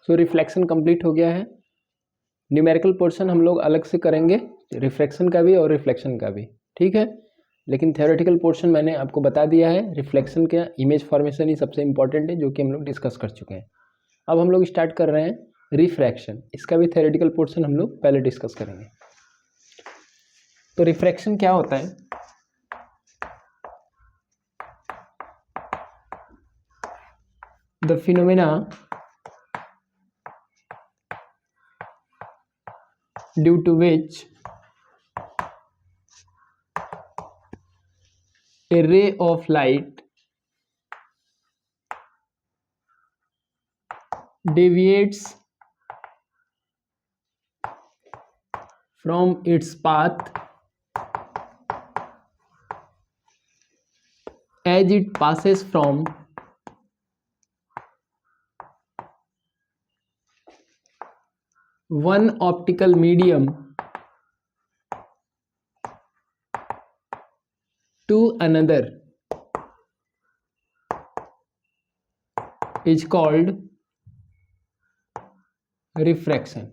सो reflection complete हो गया है। न्यूमेरिकल पोर्शन हम लोग अलग से करेंगे, रिफ्लेक्शन का भी और रिफ्लेक्शन का भी, ठीक है। लेकिन थ्योरेटिकल पोर्शन मैंने आपको बता दिया है। रिफ्लेक्शन का इमेज फॉर्मेशन ही सबसे इंपॉर्टेंट है, जो कि हम लोग डिस्कस कर चुके हैं। अब हम लोग स्टार्ट कर रहे हैं रिफ्रैक्शन। इसका भी थ्योरेटिकल पोर्शन हम लोग पहले डिस्कस करेंगे। तो रिफ्रैक्शन क्या होता है? The phenomena due to which a ray of light deviates from its path as it passes from one optical medium to another is called refraction.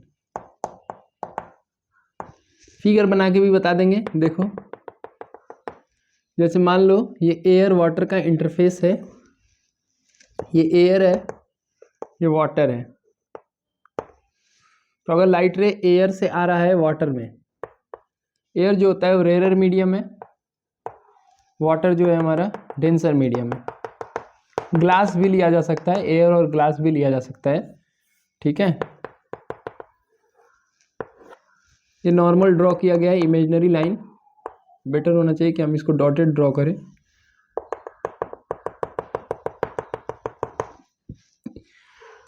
Figure बना के भी बता देंगे। देखो, जैसे मान लो ये एयर वाटर का इंटरफेस है, ये एयर है, ये वाटर है। तो अगर लाइट रे एयर से आ रहा है वाटर में, एयर जो होता है वो रेयर मीडियम है, वाटर जो है हमारा डेंसर मीडियम है। ग्लास भी लिया जा सकता है, एयर और ग्लास भी लिया जा सकता है, ठीक है। ये नॉर्मल ड्रॉ किया गया है, इमेजिनरी लाइन। बेटर होना चाहिए कि हम इसको डॉटेड ड्रॉ करें।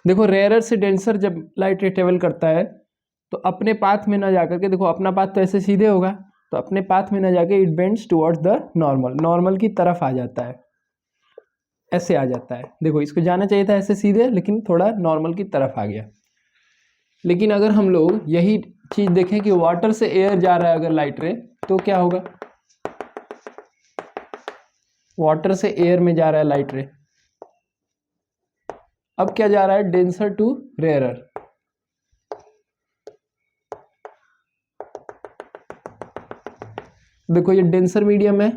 देखो, रेयरर से डेंसर जब लाइट रे ट्रेवल करता है तो अपने पाथ में ना जाकर के, देखो अपना पाथ तो ऐसे सीधे होगा, तो अपने पाथ में ना जाके it bends towards the normal, normal की तरफ आ जाता है, ऐसे आ जाता है। देखो, इसको जाना चाहिए था ऐसे सीधे, लेकिन थोड़ा नॉर्मल की तरफ आ गया। लेकिन अगर हम लोग यही चीज देखें कि वाटर से एयर जा रहा है अगर लाइट रे, तो क्या होगा? वाटर से एयर में जा रहा है लाइट रे, अब क्या जा रहा है? Denser to rarer. देखो, ये डेंसर मीडियम है,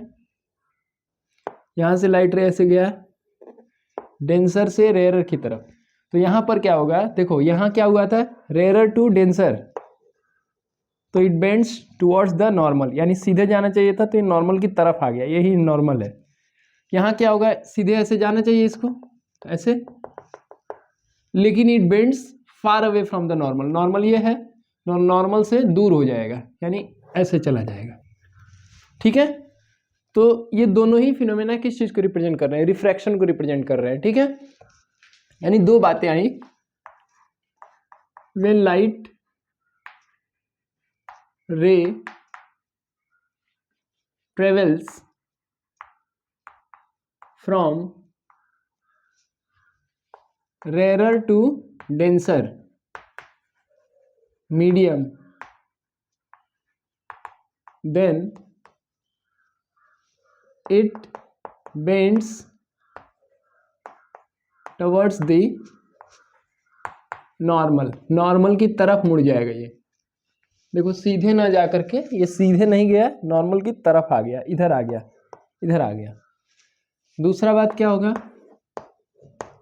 यहां से लाइट रे ऐसे गया डेंसर से रेयरर की तरफ। तो यहां पर क्या होगा? देखो, यहां क्या हुआ था? रेयरर टू डेंसर, तो it bends towards the normal, यानी सीधे जाना चाहिए था तो ये नॉर्मल की तरफ आ गया, यही नॉर्मल है। यहां क्या होगा? सीधे ऐसे जाना चाहिए इसको, तो ऐसे, लेकिन it bends far away from the normal. Normal ये है, नॉर्मल से दूर हो जाएगा, यानी ऐसे चला जाएगा, ठीक है। तो ये दोनों ही फिनोमेना किस चीज को रिप्रेजेंट कर रहे हैं? रिफ्रैक्शन को रिप्रेजेंट कर रहे हैं, ठीक है। यानी दो बातें आई। When light ray travels from rarer to denser medium, then it bends towards the normal, normal की तरफ मुड़ जाएगा ये। देखो, सीधे ना जा करके ये सीधे नहीं गया, नॉर्मल की तरफ आ गया, इधर आ गया, इधर आ गया। दूसरा बात क्या होगा?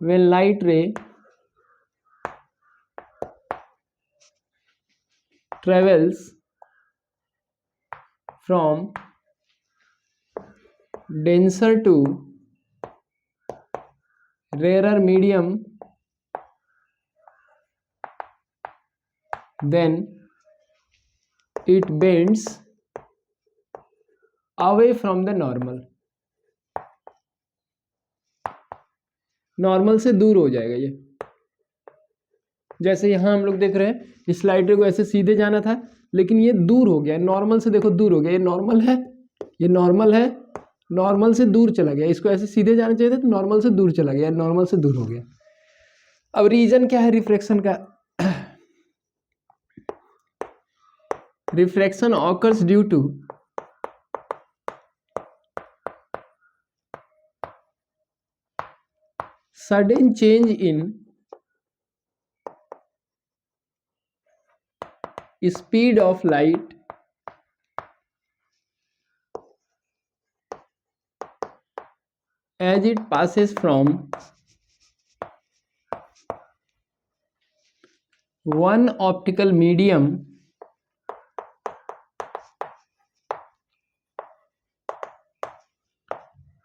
when light ray travels from denser to rarer medium, then it bends away from the normal, normal से दूर हो जाएगा ये। जैसे यहां हम लोग देख रहे हैं, इस लाइट रे को ऐसे सीधे जाना था, लेकिन ये दूर हो गया, नॉर्मल से देखो दूर हो गया। ये नॉर्मल है, ये नॉर्मल है, नॉर्मल से दूर चला गया। इसको ऐसे सीधे जाना चाहिए था, तो नॉर्मल से दूर चला गया, नॉर्मल से दूर हो गया। अब रीजन क्या है रिफ्रैक्शन का? Refraction occurs due to sudden change in speed of light as it passes from one optical medium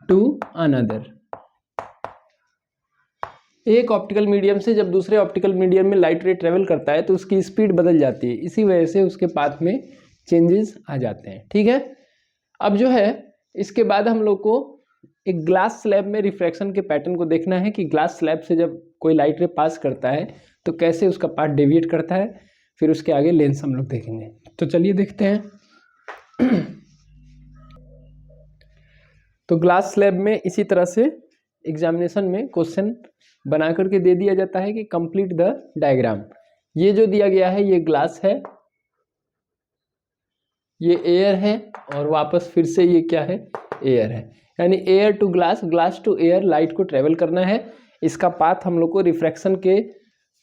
to another। एक ऑप्टिकल मीडियम से जब दूसरे ऑप्टिकल मीडियम में लाइट रे ट्रेवल करता है तो उसकी स्पीड बदल जाती है, इसी वजह से उसके पाथ में चेंजेस आ जाते हैं। ठीक है, अब जो है इसके बाद हम लोग को एक ग्लास स्लैब में रिफ्रैक्शन के पैटर्न को देखना है कि ग्लास स्लैब से जब कोई लाइट रे पास करता है तो कैसे उसका पाथ डेविएट करता है, फिर उसके आगे लेंस हम लोग देखेंगे। तो चलिए देखते हैं। तो ग्लास स्लैब में इसी तरह से एग्जामिनेशन में क्वेश्चन बना करके दे दिया जाता है कि कंप्लीट द डायग्राम। ये जो दिया गया है ये ग्लास है, ये एयर है, और वापस फिर से ये क्या है, एयर है। यानी air to glass, glass to air light को ट्रेवल करना है। इसका पाथ हम लोग को रिफ्रैक्शन के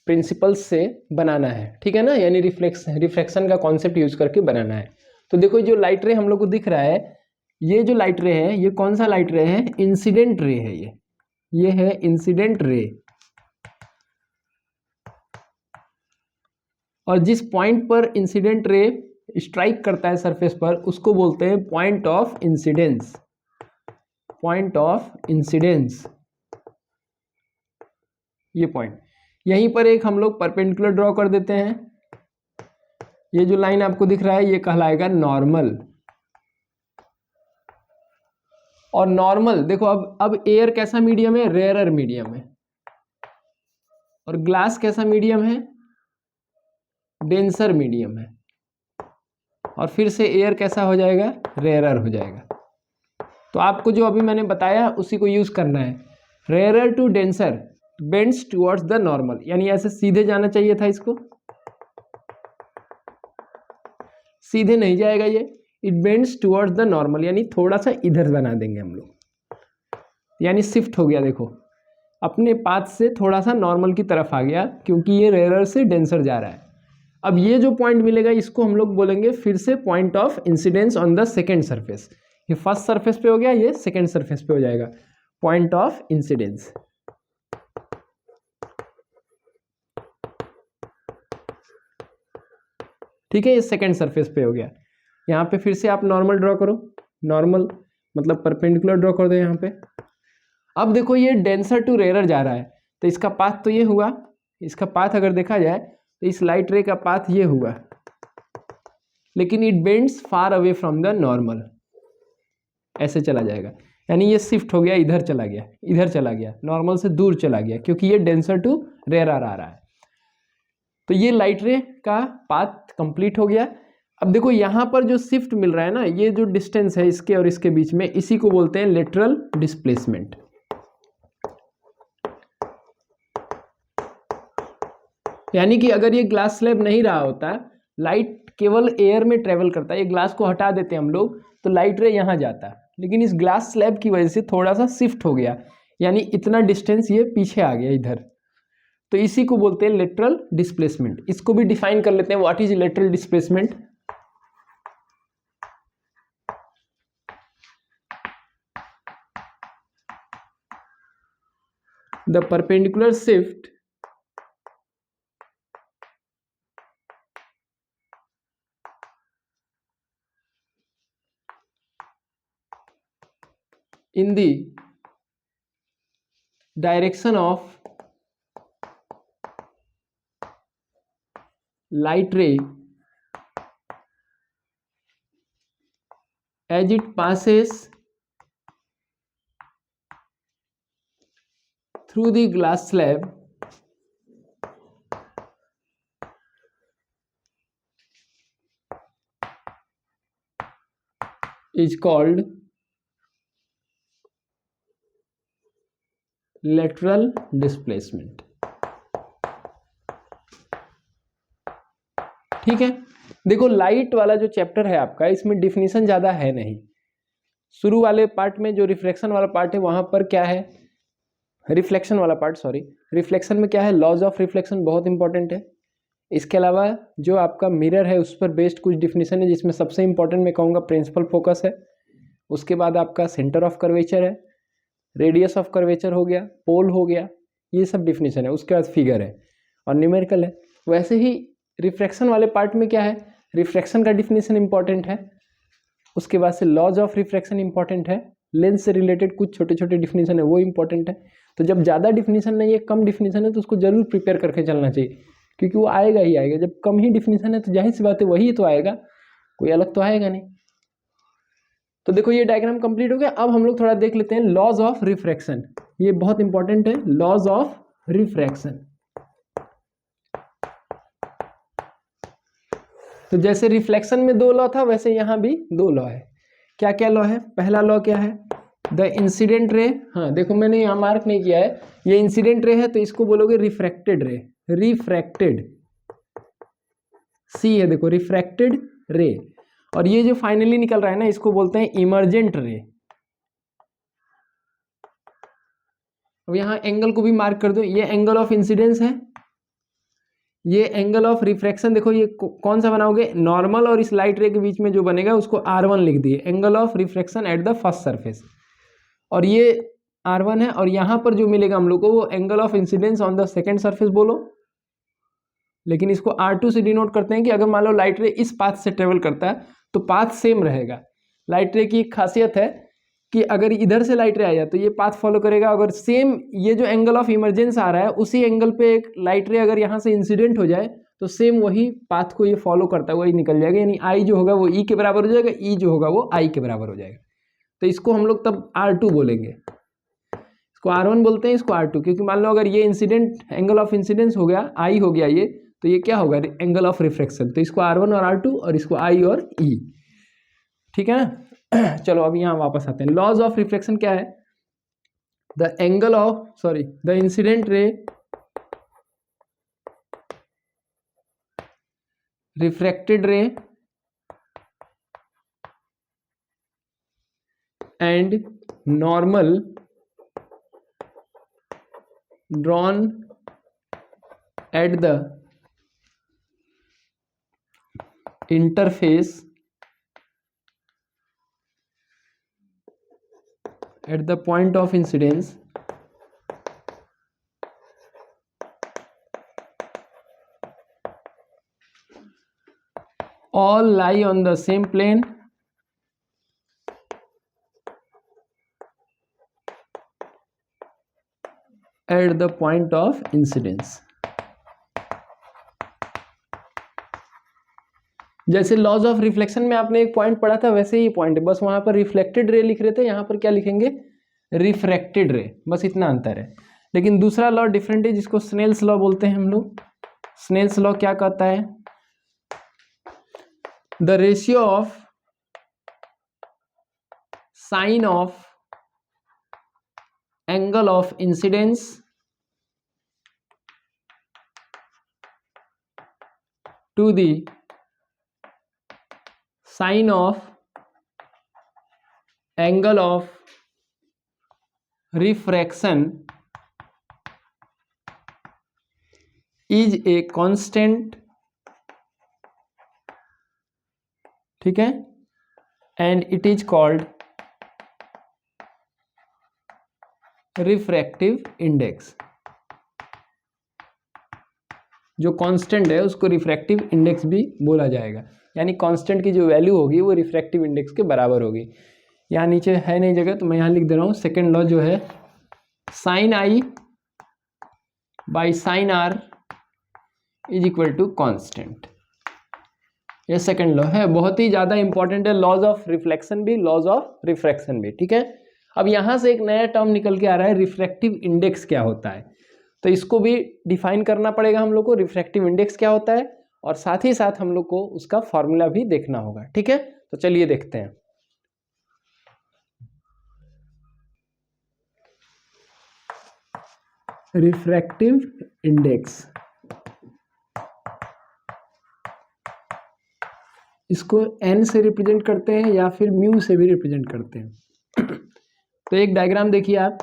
प्रिंसिपल्स से बनाना है। ठीक है ना, यानी रिफ्रैक्शन का कॉन्सेप्ट यूज करके बनाना है। तो देखो जो लाइट रे हम लोग को दिख रहा है, ये जो लाइट रे है ये कौन सा लाइट रे है, इंसिडेंट रे है। ये है इंसिडेंट रे, और जिस पॉइंट पर इंसिडेंट रे स्ट्राइक करता है सरफेस पर उसको बोलते हैं point of incidence. Point of incidence ये पॉइंट, यहीं पर एक हम लोग परपेंडिकुलर ड्रॉ कर देते हैं। ये जो लाइन आपको दिख रहा है ये कहलाएगा नॉर्मल। और नॉर्मल देखो, अब एयर कैसा मीडियम है, रेयरर मीडियम है, और ग्लास कैसा मीडियम है, डेंसर मीडियम है, और फिर से एयर कैसा हो जाएगा, रेयरर हो जाएगा। तो आपको जो अभी मैंने बताया उसी को यूज करना है। Rarer to denser bends towards the normal, यानी ऐसे सीधे जाना चाहिए था, इसको सीधे नहीं जाएगा ये, it bends towards the normal, यानी थोड़ा सा इधर बना देंगे हम लोग, यानी शिफ्ट हो गया। देखो अपने पाथ से थोड़ा सा नॉर्मल की तरफ आ गया क्योंकि ये रेयरर से डेंसर जा रहा है। अब ये जो पॉइंट मिलेगा इसको हम लोग बोलेंगे फिर से point of incidence on the second surface. ये फर्स्ट सरफेस पे हो गया, ये सेकेंड सरफेस पे हो जाएगा, पॉइंट ऑफ इंसिडेंस। ठीक है, ये सेकेंड सरफेस पे हो गया। यहाँ पे फिर से आप नॉर्मल ड्रॉ करो, नॉर्मल मतलब परपेंडिकुलर ड्रॉ कर दो यहाँ पे। अब देखो ये डेंसर टू रेयरर जा रहा है, तो इसका पाथ तो ये हुआ, इसका पाथ अगर देखा जाए तो इस लाइट रे का पाथ ये हुआ, लेकिन it bends far away from the normal, ऐसे चला जाएगा, यानी ये शिफ्ट हो गया, इधर चला गया, इधर चला गया, नॉर्मल से दूर चला गया क्योंकि ये डेंसर टू रेयरर आ रहा है। तो ये लाइट रे का पाथ कंप्लीट हो गया। अब देखो यहाँ पर जो शिफ्ट मिल रहा है ना, ये जो डिस्टेंस है इसके और इसके बीच में, इसी को बोलते हैं लेटरल डिस्प्लेसमेंट। यानी कि अगर ये ग्लास स्लैब नहीं रहा होता, लाइट केवल एयर में ट्रेवल करता है, ये ग्लास को हटा देते हम लोग तो लाइट रे यहाँ जाता, लेकिन इस ग्लास स्लैब की वजह से थोड़ा सा शिफ्ट हो गया, यानी इतना डिस्टेंस ये पीछे आ गया इधर, तो इसी को बोलते हैं लेटरल डिस्प्लेसमेंट। इसको भी डिफाइन कर लेते हैं, what is lateral displacement. The perpendicular shift in the direction of light ray as it passes through the glass slab is called lateral displacement. ठीक है, देखो लाइट वाला जो चैप्टर है आपका, इसमें डिफिनीशन ज़्यादा है नहीं। शुरू वाले पार्ट में जो रिफ्लेक्शन वाला पार्ट है वहाँ पर क्या है, रिफ्लेक्शन वाला पार्ट, सॉरी, रिफ्लेक्शन में क्या है, लॉज ऑफ रिफ्लेक्शन बहुत इंपॉर्टेंट है। इसके अलावा जो आपका मिरर है उस पर बेस्ड कुछ डिफिनीशन है, जिसमें सबसे इंपॉर्टेंट मैं कहूँगा प्रिंसिपल फोकस है, उसके बाद आपका सेंटर ऑफ कर्वेचर है, रेडियस ऑफ कर्वेचर हो गया, पोल हो गया, ये सब डिफिनीशन है। उसके बाद फिगर है और न्यूमेरिकल है। वैसे ही रिफ्रैक्शन वाले पार्ट में क्या है, रिफ्रैक्शन का डिफिनीशन इंपॉर्टेंट है, उसके बाद से लॉज ऑफ रिफ्रैक्शन इंपॉर्टेंट है, लेंस से रिलेटेड कुछ छोटे छोटे डिफिनीशन है वो इंपॉर्टेंट है। तो जब ज़्यादा डिफिनीशन नहीं है, कम डिफिनीशन है, तो उसको जरूर प्रिपेयर करके चलना चाहिए, क्योंकि वो आएगा ही आएगा। जब कम ही डिफिनीशन है तो जाहिर सी बात है वही तो आएगा, कोई अलग तो आएगा नहीं। तो देखो ये डायग्राम कंप्लीट हो गया। अब हम लोग थोड़ा देख लेते हैं लॉज ऑफ रिफ्रैक्शन, ये बहुत इंपॉर्टेंट है, लॉज ऑफ रिफ्रैक्शन। तो जैसे रिफ्लेक्शन में 2 लॉ था, वैसे यहाँ भी 2 लॉ है। क्या क्या लॉ है? पहला लॉ क्या है, द इंसिडेंट रे, हाँ देखो मैंने यहाँ मार्क नहीं किया है, ये इंसिडेंट रे है तो इसको बोलोगे रिफ्रैक्टेड रे, रिफ्रैक्टेड, सी है देखो रिफ्रैक्टेड रे। और ये जो फाइनली निकल रहा है ना, इसको बोलते हैं इमर्जेंट रे। अब यहाँ एंगल को भी मार्क कर दो, ये एंगल ऑफ इंसिडेंस है, ये एंगल ऑफ रिफ्रैक्शन देखो ये कौन सा बनाओगे, नॉर्मल और इस लाइट रे के बीच में जो बनेगा उसको R1 लिख दिए, angle of refraction at the first surface. और ये R1 है, और यहाँ पर जो मिलेगा हम लोग को वो angle of incidence on the second surface बोलो, लेकिन इसको R2 से डिनोट करते हैं कि अगर मान लो लाइट रे इस पाथ से ट्रेवल करता है तो पाथ सेम रहेगा। लाइट रे की एक खासियत है कि अगर इधर से लाइट रे आया तो ये पाथ फॉलो करेगा, अगर सेम ये जो एंगल ऑफ इमरजेंस आ रहा है उसी एंगल पे एक लाइट रे अगर यहाँ से इंसिडेंट हो जाए तो सेम वही पाथ को ये फॉलो करता है, वही निकल जाएगा, यानी आई जो होगा वो ई के बराबर हो जाएगा, ई जो होगा वो आई के बराबर हो जाएगा। तो इसको हम लोग तब R2 बोलेंगे, इसको R1 बोलते हैं, इसको R2, क्योंकि मान लो अगर ये इंसिडेंट एंगल ऑफ इंसिडेंस हो गया, आई हो गया ये, तो ये क्या होगा, एंगल ऑफ रिफ्रैक्शन। तो इसको R1 और R2 और इसको I और E, ठीक है ना। चलो अब यहाँ वापस आते हैं, लॉज ऑफ रिफ्लेक्शन क्या है, the angle of sorry the incident ray refracted रे and normal drawn at the interface at the point of incidence all lie on the same plane at the point of incidence। जैसे laws of reflection में आपने एक point पढ़ा था वैसे ही point है, बस वहां पर रिफ्लेक्टेड रे लिख रहे थे, यहाँ पर क्या लिखेंगे, रिफ्रैक्टेड रे, बस इतना अंतर है। लेकिन दूसरा लॉ डिफरेंट है जिसको स्नेल्स लॉ बोलते हैं हम लोग। स्नेल्स लॉ क्या कहता है, the ratio of sine of angle of incidence to the sine of angle of refraction is a constant, ठीक है, and it is called refractive index. जो कांस्टेंट है उसको रिफ्रैक्टिव इंडेक्स भी बोला जाएगा, यानी कांस्टेंट की जो वैल्यू होगी वो रिफ्रैक्टिव इंडेक्स के बराबर होगी। यहाँ नीचे है नहीं जगह तो मैं यहाँ लिख दे रहा हूँ, सेकेंड लॉ जो है sine i by sine r is equal to constant, ये सेकेंड लॉ है, बहुत ही ज़्यादा इंपॉर्टेंट है, लॉज ऑफ रिफ्लेक्शन भी लॉज ऑफ रिफ्रैक्शन भी, ठीक है। अब यहाँ से एक नया टर्म निकल के आ रहा है, रिफ्रैक्टिव इंडेक्स क्या होता है, तो इसको भी डिफाइन करना पड़ेगा हम लोग को, रिफ्रैक्टिव इंडेक्स क्या होता है, और साथ ही साथ हम लोग को उसका फॉर्मूला भी देखना होगा, ठीक है। तो चलिए देखते हैं। रिफ्रैक्टिव इंडेक्स, इसको n से रिप्रेजेंट करते हैं या फिर म्यू से भी रिप्रेजेंट करते हैं। तो एक डायग्राम देखिए आप,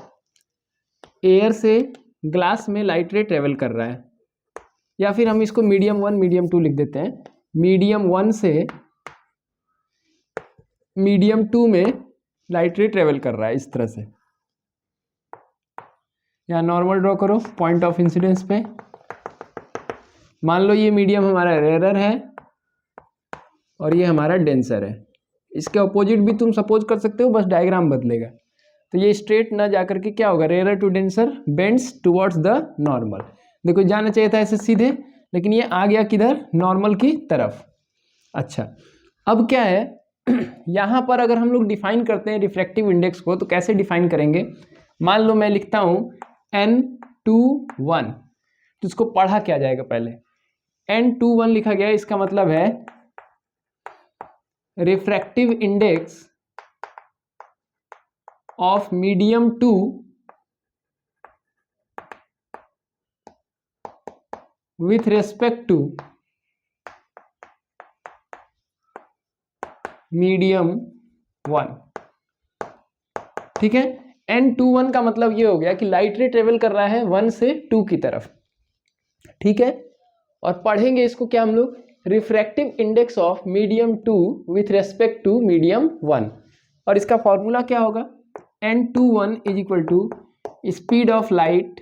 एयर से ग्लास में लाइट रे ट्रेवल कर रहा है, या फिर हम इसको मीडियम 1 मीडियम 2 लिख देते हैं। मीडियम 1 से मीडियम 2 में लाइट रे ट्रेवल कर रहा है इस तरह से। यहाँ नॉर्मल ड्रॉ करो पॉइंट ऑफ इंसिडेंस पे। मान लो ये मीडियम हमारा रेयर है और ये हमारा डेंसर है। इसके अपोजिट भी तुम सपोज कर सकते हो, बस डायग्राम बदलेगा। तो ये स्ट्रेट ना जाकर के क्या होगा, rare to denser bends towards the normal. देखो जाना चाहिए था ऐसे सीधे, लेकिन ये आ गया किधर, नॉर्मल की तरफ। अच्छा, अब क्या है यहाँ पर अगर हम लोग डिफाइन करते हैं रिफ्रैक्टिव इंडेक्स को, तो कैसे डिफाइन करेंगे। मान लो मैं लिखता हूँ N21, तो इसको पढ़ा क्या जाएगा, पहले N21 लिखा गया, इसका मतलब है refractive index of medium 2 with respect to medium 1। ठीक है, N21 का मतलब ये हो गया कि लाइट रे ट्रेवल कर रहा है 1 से 2 की तरफ। ठीक है, और पढ़ेंगे इसको क्या हम लोग, refractive index of medium 2 with respect to medium 1। और इसका फॉर्मूला क्या होगा, N21 is equal to speed of light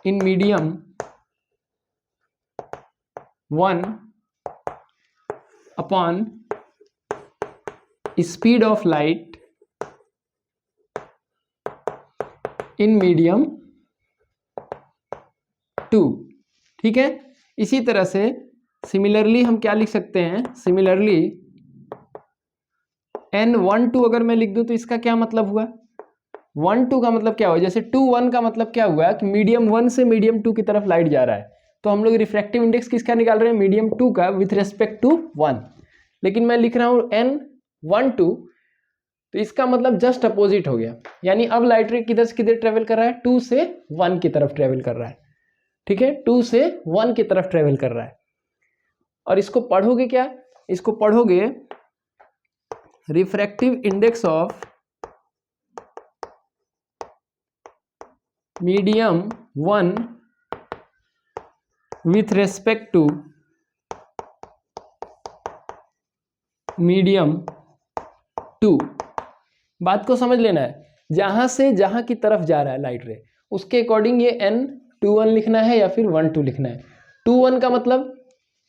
in medium 1 upon speed of light in medium 2। ठीक है, इसी तरह से सिमिलरली हम क्या लिख सकते हैं, सिमिलरली N12 अगर मैं लिख दूं तो इसका क्या मतलब हुआ, 1-2 का मतलब क्या हुआ, जैसे 2-1 का मतलब क्या हुआ कि मीडियम 1 से मीडियम 2 की तरफ लाइट जा रहा है। तो हम लोग रिफ्रैक्टिव इंडेक्स किसका निकाल रहे हैं, मीडियम 2 का विथ रेस्पेक्ट टू 1। लेकिन मैं लिख रहा हूँ N12, तो इसका मतलब जस्ट अपोजिट हो गया, यानी अब लाइट रे किधर से किधर ट्रेवल कर रहा है, 2 से 1 की तरफ ट्रेवल कर रहा है। ठीक है, 2 से 1 की तरफ ट्रेवल कर रहा है। और इसको पढ़ोगे क्या, इसको पढ़ोगे refractive index of medium 1 with respect to medium 2। बात को समझ लेना है, जहां से जहां की तरफ जा रहा है लाइट रे, उसके अकॉर्डिंग ये N21 लिखना है या फिर 1-2 लिखना है। 2-1 का मतलब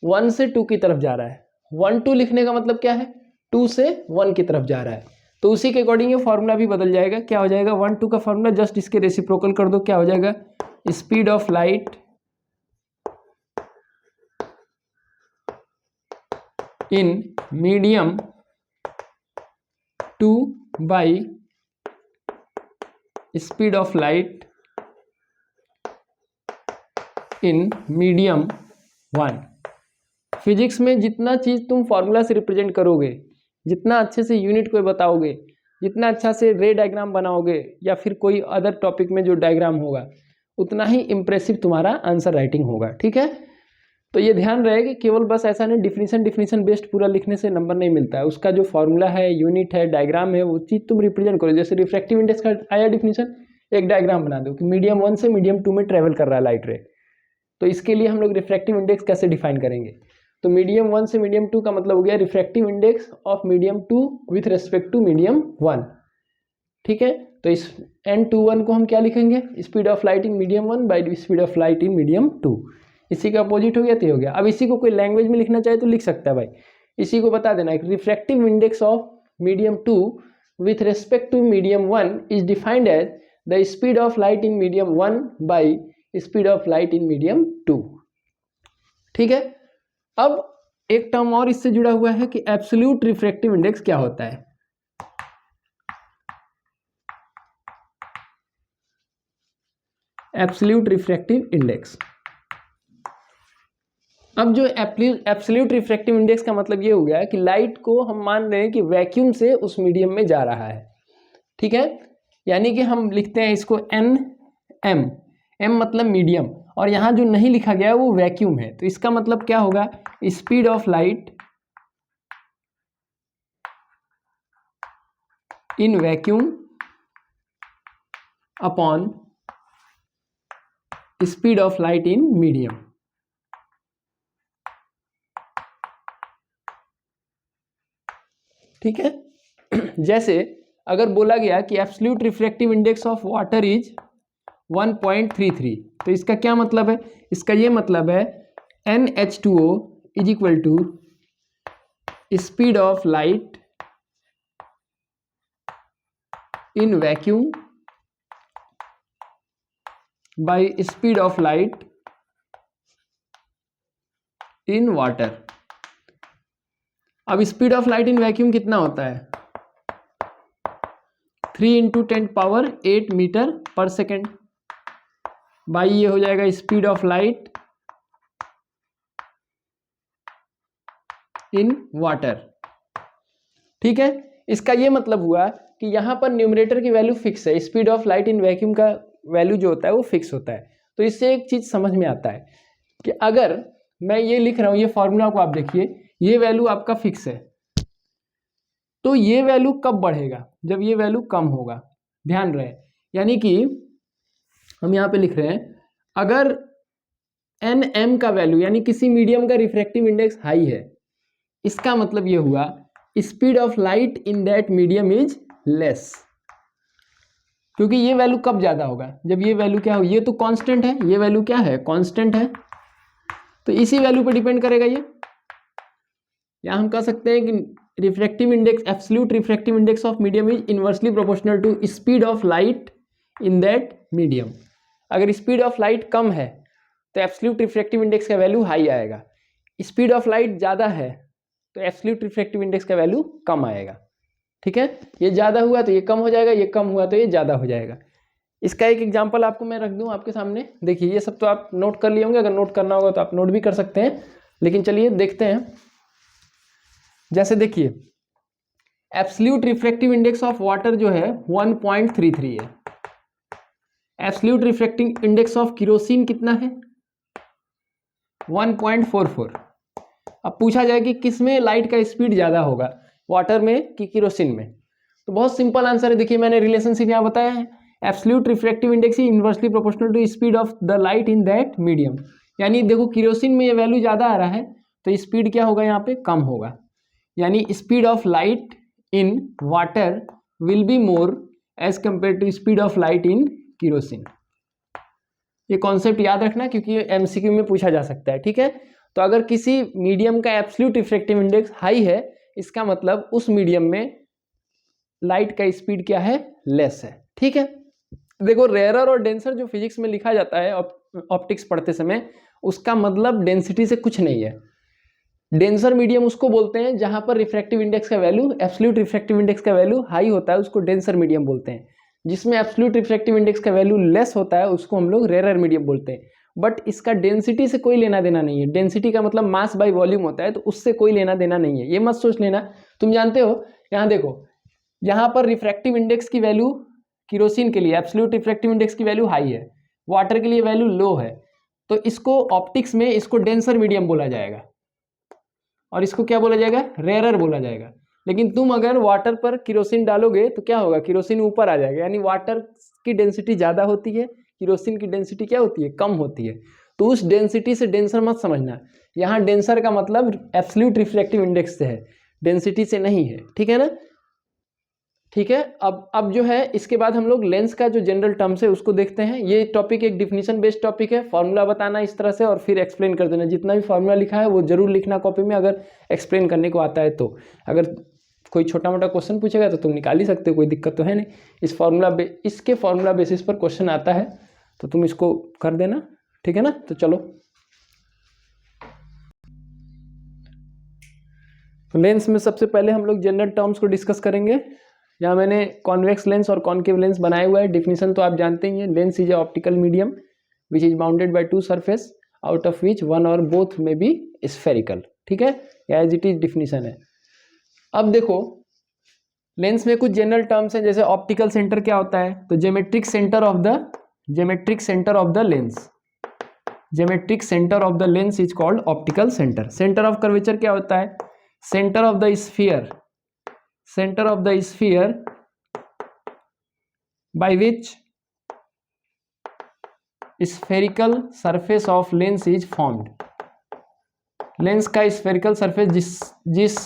1 से 2 की तरफ जा रहा है, 1-2 लिखने का मतलब क्या है, 2 से 1 की तरफ जा रहा है। तो उसी के अकॉर्डिंग ये फॉर्मूला भी बदल जाएगा। क्या हो जाएगा, 1-2 का फॉर्मूला जस्ट इसके रेसिप्रोकल कर दो, क्या हो जाएगा, speed of light in medium 2 by speed of light in medium 1। Physics में जितना चीज़ तुम फॉर्मूला से रिप्रेजेंट करोगे, जितना अच्छे से यूनिट को बताओगे, जितना अच्छा से रे डायग्राम बनाओगे या फिर कोई अदर टॉपिक में जो डायग्राम होगा, उतना ही इम्प्रेसिव तुम्हारा आंसर राइटिंग होगा। ठीक है, तो ये ध्यान रहे कि केवल बस ऐसा नहीं डिफिनीशन बेस्ड पूरा लिखने से नंबर नहीं मिलता है, उसका जो फॉर्मूला है, यूनिट है, डायग्राम है, वो चीज़ तुम रिप्रेजेंट करो। जैसे रिफ्रैक्टिव इंडेक्स का आया डिफिनीशन, एक डायग्राम बना दो कि मीडियम 1 से मीडियम 2 में ट्रेवल कर रहा है लाइट रे। तो इसके लिए हम लोग रिफ्रैक्टिव इंडेक्स कैसे डिफाइन करेंगे, तो मीडियम 1 से मीडियम 2 का मतलब हो गया refractive index of medium 2 with respect to medium 1। ठीक है, तो इस N21 को हम क्या लिखेंगे, speed of light in medium 1 by speed of light in medium 2। इसी का अपोजिट हो गया तो हो गया। अब इसी को कोई लैंग्वेज में लिखना चाहे तो लिख सकता है भाई, इसी को बता देना कि refractive index of medium 2 with respect to medium 1 is defined as the speed of light in medium 1 by speed of light in medium 2। ठीक है, अब एक टर्म और इससे जुड़ा हुआ है कि एब्सोल्यूट रिफ्रैक्टिव इंडेक्स क्या होता है। एब्सोल्यूट रिफ्रैक्टिव इंडेक्स, अब जो एब्सोल्यूट रिफ्रैक्टिव इंडेक्स का मतलब ये हो गया कि लाइट को हम मान रहे हैं कि वैक्यूम से उस मीडियम में जा रहा है। ठीक है, यानी कि हम लिखते हैं इसको NM, M मतलब मीडियम, और यहाँ जो नहीं लिखा गया वो वैक्यूम है। तो इसका मतलब क्या होगा, speed of light in vacuum upon speed of light in medium. ठीक है, जैसे अगर बोला गया कि absolute refractive index of water is 1.33, तो इसका क्या मतलब है? इसका ये मतलब है NH2O is equal to speed of light in vacuum by speed of light in water. अब speed of light in vacuum कितना होता है? 3 × 10⁸ मीटर पर सेकेंड बाई ये हो जाएगा speed of light in water. ठीक है, इसका ये मतलब हुआ कि यहां पर न्यूमरेटर की वैल्यू फिक्स है, speed of light in vacuum का वैल्यू जो होता है वो फिक्स होता है। तो इससे एक चीज समझ में आता है कि अगर मैं ये लिख रहा हूं, ये फॉर्मूला को आप देखिए, ये वैल्यू आपका फिक्स है, तो ये वैल्यू कब बढ़ेगा? जब ये वैल्यू कम होगा। ध्यान रहे, यानी कि हम यहाँ पे लिख रहे हैं अगर NM का वैल्यू यानी किसी मीडियम का रिफ्रैक्टिव इंडेक्स हाई है, इसका मतलब ये हुआ speed of light in that medium is less. क्योंकि ये वैल्यू कब ज्यादा होगा? जब ये वैल्यू क्या हो, ये तो कांस्टेंट है, ये वैल्यू क्या है? कांस्टेंट है, तो इसी वैल्यू पर डिपेंड करेगा ये। या हम कह सकते हैं कि refractive index, absolute refractive index of medium is inversely proportional to speed of light in that medium. अगर स्पीड ऑफ लाइट कम है तो एब्सोल्यूट रिफ्रैक्टिव इंडेक्स का वैल्यू हाई आएगा, स्पीड ऑफ लाइट ज़्यादा है तो एब्सोल्यूट रिफ्रैक्टिव इंडेक्स का वैल्यू कम आएगा। ठीक है, ये ज़्यादा हुआ तो ये कम हो जाएगा, ये कम हुआ तो ये ज़्यादा हो जाएगा। इसका एक एग्जांपल आपको मैं रख दूं आपके सामने, देखिए ये सब तो आप नोट कर लिए होंगे, अगर नोट करना होगा तो आप नोट भी कर सकते हैं, लेकिन चलिए देखते हैं। जैसे देखिए absolute refractive index of water जो है 1.33 है, absolute refractive index of kerosene कितना है? 1.44। अब पूछा जाए कि किसमें लाइट का स्पीड ज़्यादा होगा, वाटर में कि केरोसिन में? तो बहुत सिंपल आंसर है, देखिए मैंने रिलेशनशिप यहाँ बताया है, absolute refractive index is inversely proportional to speed of the light in that medium. यानी देखो केरोसिन में ये वैल्यू ज़्यादा आ रहा है तो स्पीड क्या होगा? यहाँ पे कम होगा, यानी speed of light in water will be more as compare to speed of light in kerosene. ये कॉन्सेप्ट याद रखना क्योंकि एमसीक्यू में पूछा जा सकता है। ठीक है, तो अगर किसी मीडियम का एब्सोल्यूट रिफ्रैक्टिव इंडेक्स हाई है, इसका मतलब उस मीडियम में लाइट का स्पीड क्या है? लेस है। ठीक है, देखो रेयरर और डेंसर जो फिजिक्स में लिखा जाता है ऑप्टिक्स पढ़ते समय, उसका मतलब डेंसिटी से कुछ नहीं है। डेंसर मीडियम उसको बोलते हैं जहां पर रिफ्रैक्टिव इंडेक्स का वैल्यू, एब्सोल्यूट रिफ्रैक्टिव इंडेक्स का वैल्यू हाई होता है, उसको डेंसर मीडियम बोलते हैं। जिसमें एब्सोल्यूट रिफ्रैक्टिव इंडेक्स का वैल्यू लेस होता है उसको हम लोग रेयर मीडियम बोलते हैं। बट इसका डेंसिटी से कोई लेना देना नहीं है। डेंसिटी का मतलब मास बाय वॉल्यूम होता है, तो उससे कोई लेना देना नहीं है, ये मत सोच लेना। तुम जानते हो, यहाँ देखो, यहाँ पर रिफ्रैक्टिव इंडेक्स की वैल्यू केरोसिन के लिए एब्सोल्यूट रिफ्रैक्टिव इंडेक्स की वैल्यू हाई है, वाटर के लिए वैल्यू लो है, तो इसको ऑप्टिक्स में इसको डेंसर मीडियम बोला जाएगा और इसको क्या बोला जाएगा? रेयरर बोला जाएगा। लेकिन तुम अगर वाटर पर केरोसिन डालोगे तो क्या होगा? केरोसिन ऊपर आ जाएगा, यानी वाटर की डेंसिटी ज़्यादा होती है, केरोसिन की डेंसिटी क्या होती है? कम होती है। तो उस डेंसिटी से डेंसर मत समझना, यहाँ डेंसर का मतलब एब्सोल्यूट रिफ्रैक्टिव इंडेक्स से है, डेंसिटी से नहीं है। ठीक है ना? ठीक है, अब जो है इसके बाद हम लोग लेंस का जो जनरल टर्म्स है उसको देखते हैं। ये टॉपिक एक डिफिनीशन बेस्ड टॉपिक है, फॉर्मूला बताना इस तरह से और फिर एक्सप्लेन कर देना। जितना भी फॉर्मूला लिखा है वो जरूर लिखना कॉपी में, अगर एक्सप्लेन करने को आता है तो। अगर कोई छोटा मोटा क्वेश्चन पूछेगा तो तुम निकाल ही सकते हो, कोई दिक्कत तो है नहीं। इसके फॉर्मूला बेसिस पर क्वेश्चन आता है तो तुम इसको कर देना। ठीक है ना? तो चलो, तो लेंस में सबसे पहले हम लोग जनरल टर्म्स को डिस्कस करेंगे। यहाँ मैंने कॉन्वेक्स लेंस और कॉन्केव लेंस बनाया हुआ है। डिफिनीशन तो आप जानते ही हैं, lens is a optical medium which is bounded by two surface out of which one और बोथ में बी स्फेरिकल। ठीक है, एज इट इज डिफिनीशन है। अब देखो लेंस में कुछ जनरल टर्म्स हैं, जैसे ऑप्टिकल सेंटर क्या होता है? तो geometric centre of the lens, geometric centre of the lens is called optical centre. Centre of curvature क्या होता है? Centre of the sphere, center of the sphere by which spherical surface of lens is formed. Lens का spherical surface जिस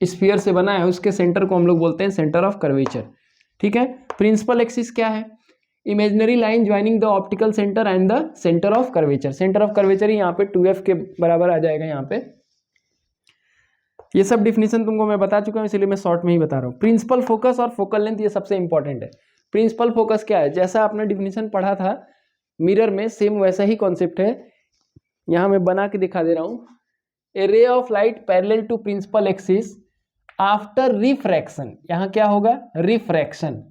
sphere से बना है उसके centre को हम लोग बोलते हैं सेंटर ऑफ कर्वेचर। ठीक है। प्रिंसिपल एक्सिस क्या है? Imaginary line joining the optical centre and the centre of curvature. Centre of curvature ही यहाँ पे 2f के बराबर आ जाएगा यहाँ पे। ये सब डिफिनीशन तुमको मैं बता चुका हूँ, इसलिए मैं शॉर्ट में ही बता रहा हूँ। प्रिंसिपल फोकस और फोकल लेंथ ये सबसे इंपॉर्टेंट है। प्रिंसिपल फोकस क्या है? जैसा आपने डिफिनीशन पढ़ा था मिरर में, सेम वैसा ही कॉन्सेप्ट है। यहाँ मैं बना के दिखा दे रहा हूँ। A ray of light parallel to principal axis after refraction. यहाँ क्या होगा? Refraction.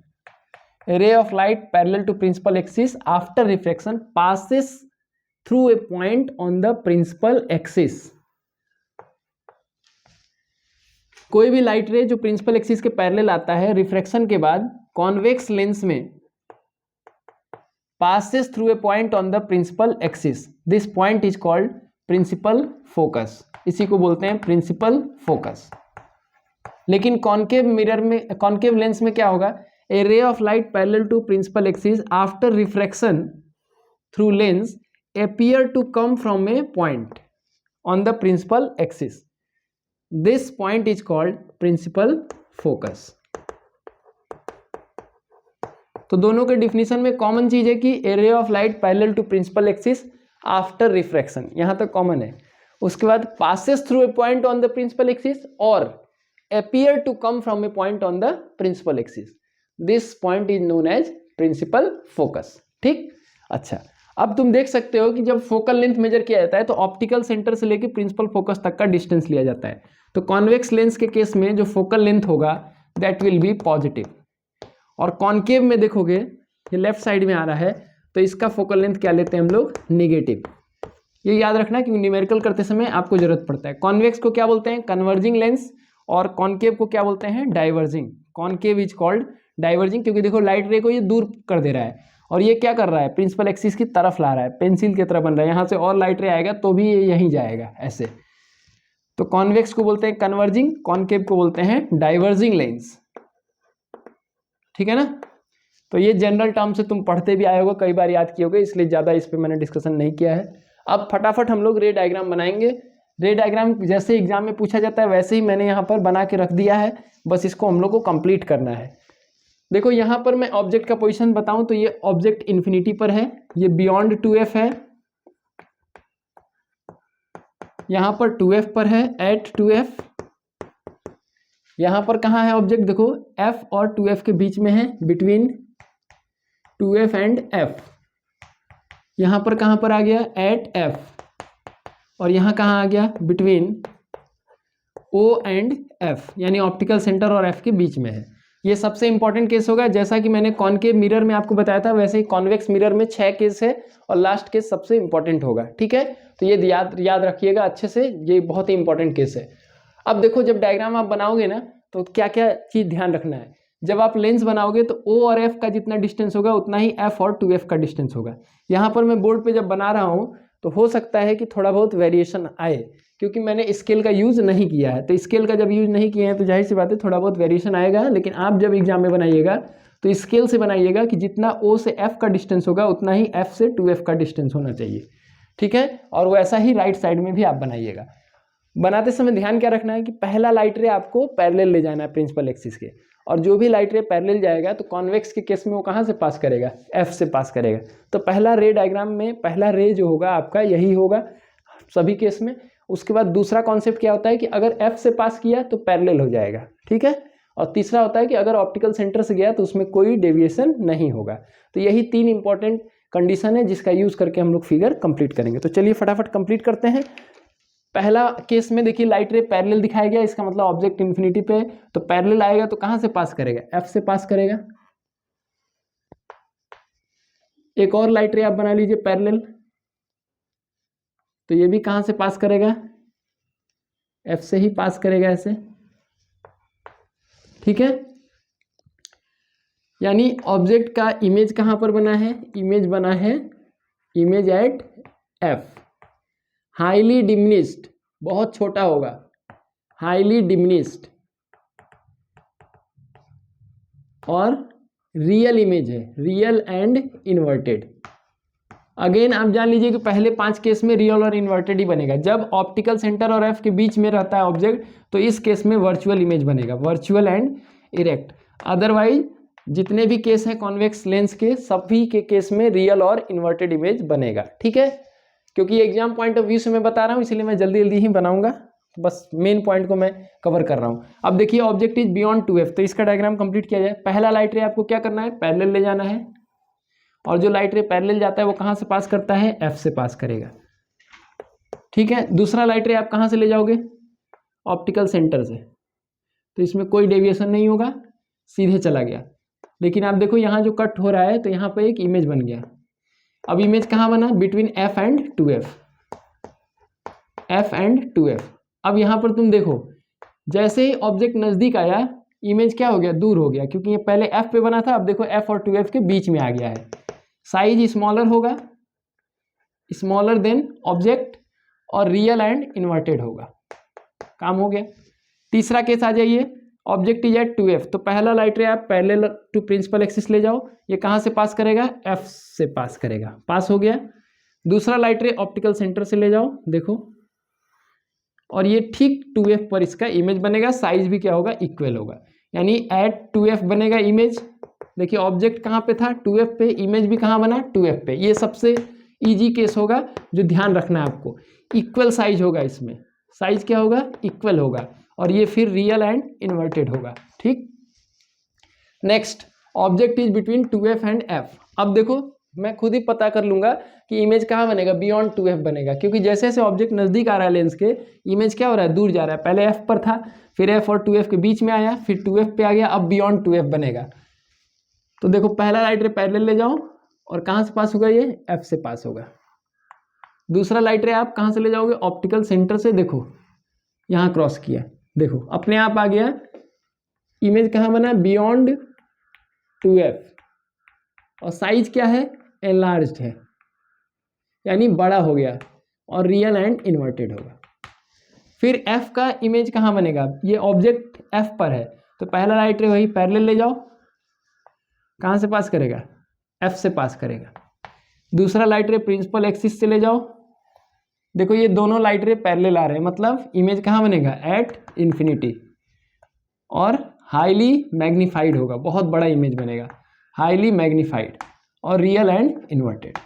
A ray of light parallel to principal axis after refraction passes through a point on the principal axis। कोई भी लाइट रे जो प्रिंसिपल एक्सिस के parallel आता है रिफ्रैक्शन के बाद कॉन्वेक्स लेंस में passes through a point on the principal axis, this point is called principal focus। इसी को बोलते हैं प्रिंसिपल फोकस। लेकिन कॉन्केव मिरर में, कॉन्केव लेंस में क्या होगा? A ray of light parallel to principal axis after refraction through lens appear to come from a point on the principal axis. This point is called principal focus। तो दोनों के definition में common चीज है कि a ray of light parallel to principal axis after refraction, यहां तक common है। उसके बाद passes through a point on the principal axis और appear to come from a point on the principal axis। This point is known as principal focus. ठीक। अच्छा, अब तुम देख सकते हो कि जब फोकल लेंथ मेजर किया जाता है तो ऑप्टिकल सेंटर से लेकर प्रिंसिपल फोकस तक का डिस्टेंस लिया जाता है। तो कॉन्वेक्स लेंस के केस में जो फोकल लेंथ होगा दैट विल बी पॉजिटिव, और कॉन्केव में देखोगे ये लेफ्ट साइड में आ रहा है तो इसका फोकल लेंथ क्या लेते हैं हम लोग? निगेटिव। ये याद रखना कि न्यूमेरिकल करते समय आपको जरूरत पड़ता है। कॉन्वेक्स को क्या बोलते हैं? कन्वर्जिंग लेंस, और कॉन्केव को क्या बोलते हैं? Diverging. Concave is called diverging, क्योंकि देखो लाइट रे को ये दूर कर दे रहा है और ये क्या कर रहा है? प्रिंसिपल एक्सिस की तरफ ला रहा है, पेंसिल की तरह बन रहा है। यहाँ से और लाइट रे आएगा तो भी ये यहीं जाएगा ऐसे। तो कॉन्वेक्स को बोलते हैं कन्वर्जिंग, कॉन्केव को बोलते हैं डाइवर्जिंग लेंस। ठीक है ना। तो ये जनरल टर्म से तुम पढ़ते भी आए होगे, कई बार याद किए होगे, इसलिए ज़्यादा इस पर मैंने डिस्कशन नहीं किया है। अब फटाफट हम लोग रे डायग्राम बनाएंगे। रे डायग्राम जैसे एग्जाम में पूछा जाता है वैसे ही मैंने यहाँ पर बना के रख दिया है, बस इसको हम लोग को कंप्लीट करना है। देखो यहाँ पर मैं ऑब्जेक्ट का पोजीशन बताऊं तो ये ऑब्जेक्ट इन्फिनिटी पर है, ये बियॉन्ड 2f है, यहाँ पर 2f पर है, एट 2f। यहाँ पर कहाँ है ऑब्जेक्ट? देखो f और 2f के बीच में है, बिटवीन 2f एंड f। यहाँ पर कहाँ पर आ गया? At f। और यहाँ कहाँ आ गया? बिटवीन o एंड f, यानी ऑप्टिकल सेंटर और f के बीच में है। ये सबसे इंपॉर्टेंट केस होगा। जैसा कि मैंने कॉन्केव मिरर में आपको बताया था वैसे ही कॉन्वेक्स मिरर में 6 केस है और लास्ट केस सबसे इंपॉर्टेंट होगा। ठीक है, तो ये याद रखिएगा अच्छे से, ये बहुत ही इंपॉर्टेंट केस है। अब देखो जब डायग्राम आप बनाओगे ना तो क्या क्या चीज़ ध्यान रखना है। जब आप लेंस बनाओगे तो O और F का जितना डिस्टेंस होगा उतना ही F और 2F का डिस्टेंस होगा। यहाँ पर मैं बोर्ड पे जब बना रहा हूँ तो हो सकता है कि थोड़ा बहुत वेरिएशन आए, क्योंकि मैंने स्केल का यूज़ नहीं किया है। तो स्केल का जब यूज़ नहीं किए हैं तो जाहिर सी बात है थोड़ा बहुत वेरिएशन आएगा। लेकिन आप जब एग्जाम में बनाइएगा तो स्केल से बनाइएगा कि जितना O से F का डिस्टेंस होगा उतना ही F से 2F का डिस्टेंस होना चाहिए। ठीक है, और वैसा ही राइट साइड में भी आप बनाइएगा। बनाते समय ध्यान क्या रखना है कि पहला लाइट रे आपको पैरेलल ले जाना है प्रिंसिपल एक्सिस के, और जो भी लाइट रे पैरेलल जाएगा तो कॉन्वेक्स के केस में वो कहाँ से पास करेगा? F से पास करेगा। तो पहला रे डायग्राम में पहला रे जो होगा आपका यही होगा सभी केस में। उसके बाद दूसरा कॉन्सेप्ट क्या होता है कि अगर F से पास किया तो पैरेलल हो जाएगा। ठीक है, और तीसरा होता है कि अगर ऑप्टिकल सेंटर से गया तो उसमें कोई डेविएशन नहीं होगा। तो यही 3 इंपॉर्टेंट कंडीशन है जिसका यूज करके हम लोग फिगर कंप्लीट करेंगे। तो चलिए फटाफट कंप्लीट करते हैं। पहला केस में देखिए लाइट रे पैरेलल दिखाया गया, इसका मतलब ऑब्जेक्ट इन्फिनिटी पे, तो पैरेलल आएगा तो कहां से पास करेगा? F से पास करेगा। एक और लाइट रे आप बना लीजिए पैरेलल, तो ये भी कहां से पास करेगा? F से ही पास करेगा ऐसे। ठीक है, यानी ऑब्जेक्ट का इमेज कहां पर बना है? इमेज बना है image at F। Highly diminished, बहुत छोटा होगा, हाईली डिमिनिश्ड, और रियल इमेज है, रियल एंड इन्वर्टेड। अगेन आप जान लीजिए कि पहले 5 केस में रियल और इन्वर्टेड ही बनेगा। जब ऑप्टिकल सेंटर और एफ के बीच में रहता है ऑब्जेक्ट तो इस केस में वर्चुअल इमेज बनेगा, वर्चुअल एंड इरेक्ट। अदरवाइज जितने भी केस हैं कॉन्वेक्स लेंस के, सभी के केस में रियल और इन्वर्टेड इमेज बनेगा। ठीक है, क्योंकि एग्जाम पॉइंट ऑफ व्यू से मैं बता रहा हूँ इसलिए मैं जल्दी जल्दी ही बनाऊंगा, बस मेन पॉइंट को मैं कवर कर रहा हूँ। अब देखिए ऑब्जेक्ट इज बियॉन्ड 2f, तो इसका डायग्राम कंप्लीट किया जाए। पहला लाइट रे आपको क्या करना है, पैरेलल ले जाना है, और जो लाइट रे पैरेलल जाता है वो कहाँ से पास करता है, f से पास करेगा। ठीक है, दूसरा लाइट रे आप कहाँ से ले जाओगे, ऑप्टिकल सेंटर से, तो इसमें कोई डेविएशन नहीं होगा, सीधे चला गया। लेकिन आप देखो यहाँ जो कट हो रहा है तो यहाँ पे एक इमेज बन गया। अब इमेज कहाँ बना, between f and 2f, f and 2f। अब यहाँ पर तुम देखो जैसे ही ऑब्जेक्ट नज़दीक आया इमेज क्या हो गया, दूर हो गया, क्योंकि ये पहले f पे बना था, अब देखो f और 2f के बीच में आ गया है। साइज स्मॉलर होगा, स्मॉलर देन ऑब्जेक्ट, और रियल एंड इन्वर्टेड होगा। काम हो गया। तीसरा केस आ जाइए, ऑब्जेक्ट इज एट 2f, तो पहला लाइट रे आप पैरेलल टू प्रिंसिपल एक्सिस ले जाओ, ये कहाँ से पास करेगा, f से पास करेगा, पास हो गया। दूसरा लाइट रे ऑप्टिकल सेंटर से ले जाओ, देखो, और ये ठीक 2f पर इसका इमेज बनेगा, साइज भी क्या होगा, इक्वल होगा, यानी एट 2f बनेगा इमेज। देखिए ऑब्जेक्ट कहाँ पे था, 2f पे, इमेज भी कहाँ बना, 2f पे। ये सबसे इजी केस होगा जो ध्यान रखना है आपको, इक्वल साइज होगा इसमें, साइज क्या होगा, इक्वल होगा, और ये फिर रियल एंड इन्वर्टेड होगा। ठीक, next, object is between 2f and f। अब देखो मैं खुद ही पता कर लूंगा कि इमेज कहाँ बनेगा, बियॉन्ड 2f बनेगा, क्योंकि जैसे जैसे ऑब्जेक्ट नजदीक आ रहा है लेंस के, इमेज क्या हो रहा है, दूर जा रहा है। पहले f पर था, फिर f और 2f के बीच में आया, फिर 2f पे आ गया, अब बियॉन्ड 2f बनेगा। तो देखो पहला लाइट रे पैरेलल ले जाओ, और कहाँ से पास होगा, ये f से पास होगा। दूसरा लाइट रे आप कहाँ से ले जाओगे, ऑप्टिकल सेंटर से, देखो यहाँ क्रॉस किया, देखो अपने आप आ गया, इमेज कहाँ बना, बियॉन्ड 2f, और साइज क्या है, एनलार्ज्ड है, यानी बड़ा हो गया, और रियल एंड इन्वर्टेड होगा। फिर f का इमेज कहाँ बनेगा, ये ऑब्जेक्ट f पर है, तो पहला लाइट रे वही पैरेलल ले जाओ, कहाँ से पास करेगा, f से पास करेगा। दूसरा लाइट रे प्रिंसिपल एक्सिस से ले जाओ, देखो ये दोनों लाइट रे पैरेलल आ रहे हैं, मतलब इमेज कहाँ बनेगा, एट इन्फिनिटी, और हाईली मैग्नीफाइड होगा, बहुत बड़ा इमेज बनेगा, हाईली मैग्नीफाइड, और रियल एंड इन्वर्टेड।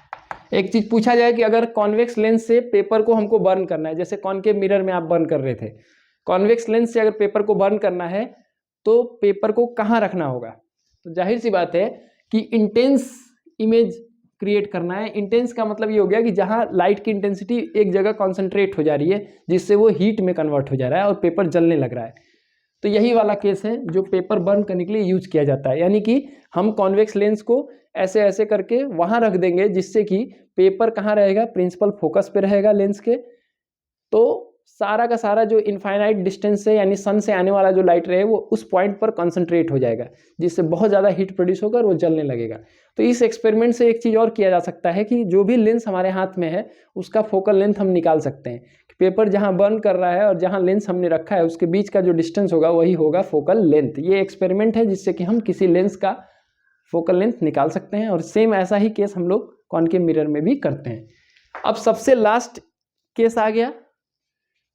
एक चीज पूछा जाए कि अगर कॉन्वेक्स लेंस से पेपर को हमको बर्न करना है, जैसे कॉनकेव मिरर में आप बर्न कर रहे थे, कॉन्वेक्स लेंस से अगर पेपर को बर्न करना है तो पेपर को कहाँ रखना होगा, तो जाहिर सी बात है कि इंटेंस इमेज क्रिएट करना है। इंटेंस का मतलब ये हो गया कि जहाँ लाइट की इंटेंसिटी एक जगह कॉन्सेंट्रेट हो जा रही है, जिससे वो हीट में कन्वर्ट हो जा रहा है और पेपर जलने लग रहा है। तो यही वाला केस है जो पेपर बर्न करने के लिए यूज किया जाता है, यानी कि हम कॉन्वेक्स लेंस को ऐसे ऐसे करके वहां रख देंगे जिससे कि पेपर कहाँ रहेगा, प्रिंसिपल फोकस पे रहेगा लेंस के। तो सारा का सारा जो इनफाइनाइट डिस्टेंस से, यानी सन से आने वाला जो लाइट रे है वो उस पॉइंट पर कॉन्सेंट्रेट हो जाएगा, जिससे बहुत ज़्यादा हीट प्रोड्यूस होकर वो जलने लगेगा। तो इस एक्सपेरिमेंट से एक चीज़ और किया जा सकता है कि जो भी लेंस हमारे हाथ में है उसका फोकल लेंथ हम निकाल सकते हैं। पेपर जहाँ बर्न कर रहा है और जहाँ लेंस हमने रखा है उसके बीच का जो डिस्टेंस होगा वही होगा फोकल लेंथ। ये एक्सपेरिमेंट है जिससे कि हम किसी लेंस का फोकल लेंथ निकाल सकते हैं, और सेम ऐसा ही केस हम लोग कॉनकेव मिरर में भी करते हैं। अब सबसे लास्ट केस आ गया,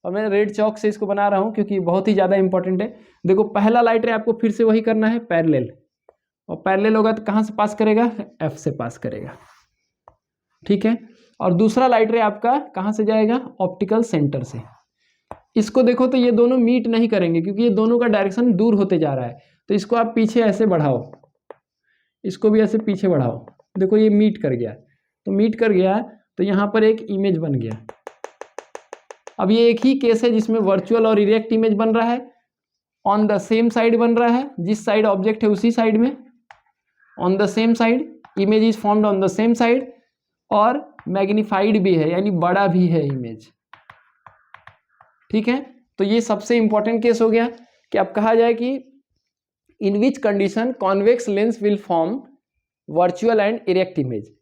और मैं रेड चौक से इसको बना रहा हूँ क्योंकि बहुत ही ज़्यादा इंपॉर्टेंट है। देखो पहला लाइट रे आपको फिर से वही करना है, पैरेलल, और पैरेलल होगा तो कहाँ से पास करेगा, एफ से पास करेगा। ठीक है, और दूसरा लाइट रे आपका कहाँ से जाएगा, ऑप्टिकल सेंटर से। इसको देखो तो ये दोनों मीट नहीं करेंगे क्योंकि ये दोनों का डायरेक्शन दूर होते जा रहा है, तो इसको आप पीछे ऐसे बढ़ाओ, इसको भी ऐसे पीछे बढ़ाओ, देखो ये मीट कर गया। तो मीट कर गया तो यहाँ पर एक इमेज बन गया। अब ये एक ही केस है जिसमें वर्चुअल और इरेक्ट इमेज बन रहा है, ऑन द सेम साइड बन रहा है, जिस साइड ऑब्जेक्ट है उसी साइड में, on the same side, image is formed on the same side, और मैग्नीफाइड भी है यानी बड़ा भी है इमेज। ठीक है, तो ये सबसे इंपॉर्टेंट केस हो गया कि अब कहा जाए कि in which condition convex lens will form virtual and erect image,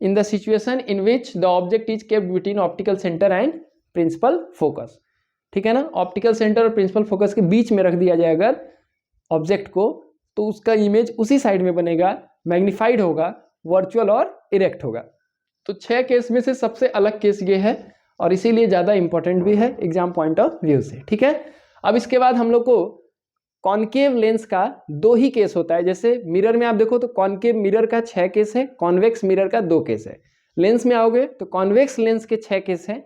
in the situation in which the object is kept between optical centre and principal focus. ठीक है ना, ऑप्टिकल सेंटर और प्रिंसिपल फोकस के बीच में रख दिया जाए अगर ऑब्जेक्ट को, तो उसका इमेज उसी साइड में बनेगा, मैग्नीफाइड होगा, वर्चुअल और इरेक्ट होगा। तो 6 केस में से सबसे अलग केस ये है और इसीलिए ज़्यादा इंपॉर्टेंट भी है एग्जाम पॉइंट ऑफ व्यू से, ठीक है। अब इसके बाद हम लोग को कॉनकेव लेंस का 2 ही केस होता है। जैसे मिरर में आप देखो तो कॉनकेव मिरर का 6 केस है, कॉन्वेक्स मिरर का 2 केस है। लेंस में आओगे तो कॉन्वेक्स लेंस के 6 केस हैं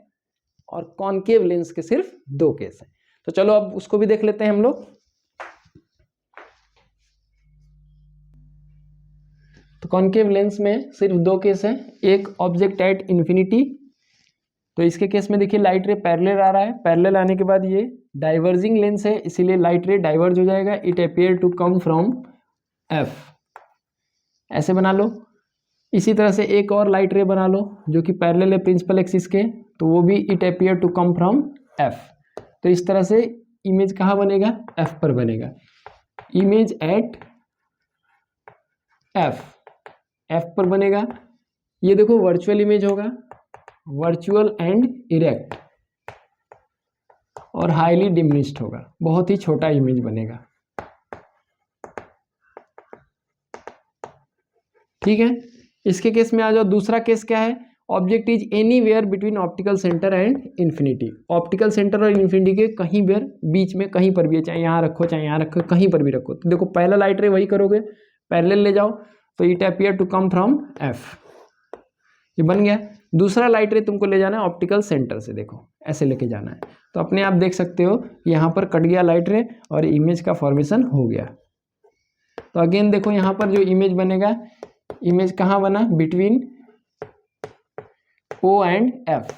और कॉनकेव लेंस के सिर्फ 2 केस हैं। तो चलो अब उसको भी देख लेते हैं हम लोग। तो कॉनकेव लेंस में सिर्फ 2 केस है, एक ऑब्जेक्ट एट इन्फिनिटी, तो इसके केस में देखिए लाइट रे पैरेलल आ रहा है, पैरेलल आने के बाद ये डाइवर्जिंग लेंस है इसीलिए लाइट रे डाइवर्ज हो जाएगा, it appear to come from F, ऐसे बना लो। इसी तरह से एक और लाइट रे बना लो जो कि पैरेलल है प्रिंसिपल एक्सिस के, तो वो भी it appear to come from F. तो इस तरह से इमेज कहाँ बनेगा, एफ पर बनेगा, इमेज एट एफ, एफ पर बनेगा। ये देखो वर्चुअल इमेज होगा, वर्चुअल एंड इरेक्ट और हाईली डिमिनिश्ड होगा, बहुत ही छोटा इमेज बनेगा, ठीक है। इसके केस में आ जाओ। दूसरा केस क्या है, object is anywhere between optical centre and infinity, optical centre और इन्फिनिटी के कहीं भी बीच में कहीं पर भी है, चाहे यहाँ रखो चाहे यहाँ रखो, कहीं पर भी रखो। तो देखो पहला लाइट रे वही करोगे, पैरेलल ले जाओ तो it appear to come from F, ये बन गया। दूसरा लाइट रे तुमको ले जाना है ऑप्टिकल सेंटर से, देखो ऐसे लेके जाना है, तो अपने आप देख सकते हो यहाँ पर कट गया लाइट रे और इमेज का फॉर्मेशन हो गया। तो अगेन देखो यहाँ पर जो इमेज बनेगा, इमेज कहाँ बना, between O and F,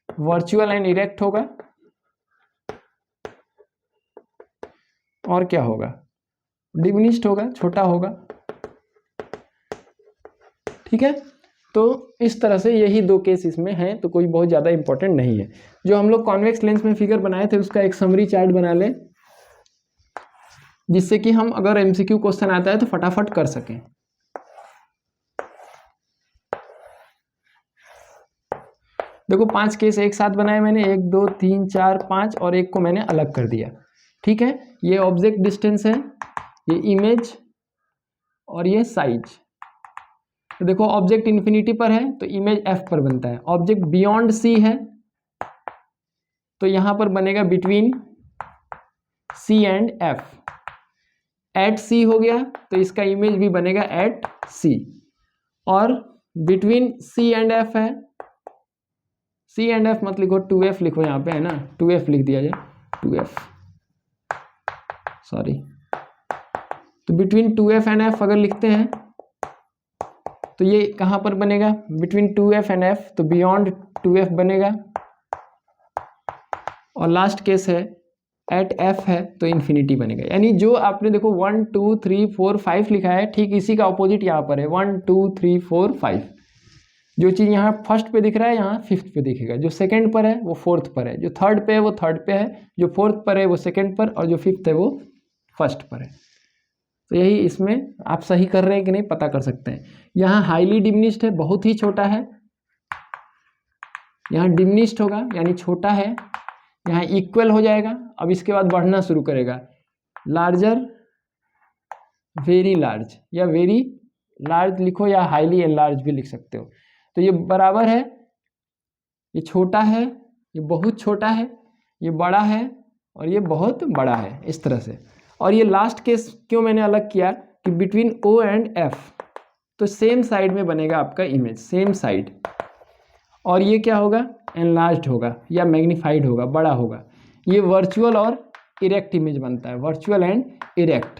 virtual and erect होगा और क्या होगा, डिमिनिश्ड होगा, छोटा होगा, ठीक है। तो इस तरह से यही 2 केस इसमें हैं, तो कोई बहुत ज़्यादा इंपॉर्टेंट नहीं है। जो हम लोग कॉन्वेक्स लेंस में फिगर बनाए थे उसका एक समरी चार्ट बना लें, जिससे कि हम अगर MCQ क्वेश्चन आता है तो फटाफट कर सकें। देखो 5 केस एक साथ बनाए मैंने, 1 2 3 4 5 और एक को मैंने अलग कर दिया, ठीक है। ये ऑब्जेक्ट डिस्टेंस है, ये इमेज और ये साइज। तो देखो ऑब्जेक्ट इन्फिनिटी पर है तो इमेज एफ पर बनता है, ऑब्जेक्ट बियॉन्ड सी है तो यहां पर बनेगा between C and F, at C हो गया तो इसका इमेज भी बनेगा एट सी, और बिटवीन सी एंड एफ है, सी एंड एफ मत लिखो 2f लिखो, यहाँ पे है ना 2f लिख दिया जाए, 2f सॉरी। तो बिटवीन 2f एंड f अगर लिखते हैं तो ये कहाँ पर बनेगा, बिटवीन 2f एंड f, तो बियॉन्ड 2f बनेगा, और लास्ट केस है एट f है तो इन्फिनिटी बनेगा। यानी जो आपने देखो 1 2 3 4 5 लिखा है, ठीक इसी का ऑपोजिट यहाँ पर है, 1 2 3 4 5। जो चीज़ यहाँ फर्स्ट पे दिख रहा है यहाँ फिफ्थ पे दिखेगा, जो सेकंड पर है वो फोर्थ पर है, जो थर्ड पे है वो थर्ड पे है, जो फोर्थ पर है वो सेकंड पर, और जो फिफ्थ है वो फर्स्ट पर है। तो यही इसमें आप सही कर रहे हैं कि नहीं पता कर सकते हैं। यहाँ हाईली डिमिनिश्ड है, बहुत ही छोटा है, यहाँ डिमिनिश्ड होगा यानी छोटा है, यहाँ इक्वल हो जाएगा, अब इसके बाद बढ़ना शुरू करेगा, लार्जर, वेरी लार्ज, या वेरी लार्ज लिखो या हाईली एनलार्ज भी लिख सकते हो। तो ये बराबर है, ये छोटा है, ये बहुत छोटा है, ये बड़ा है और ये बहुत बड़ा है, इस तरह से। और ये लास्ट केस क्यों मैंने अलग किया कि बिटवीन O एंड F, तो सेम साइड में बनेगा आपका इमेज, सेम साइड, और ये क्या होगा, एनलार्ज्ड होगा या मैग्नीफाइड होगा, बड़ा होगा। ये वर्चुअल और इरेक्ट इमेज बनता है, वर्चुअल एंड इरेक्ट।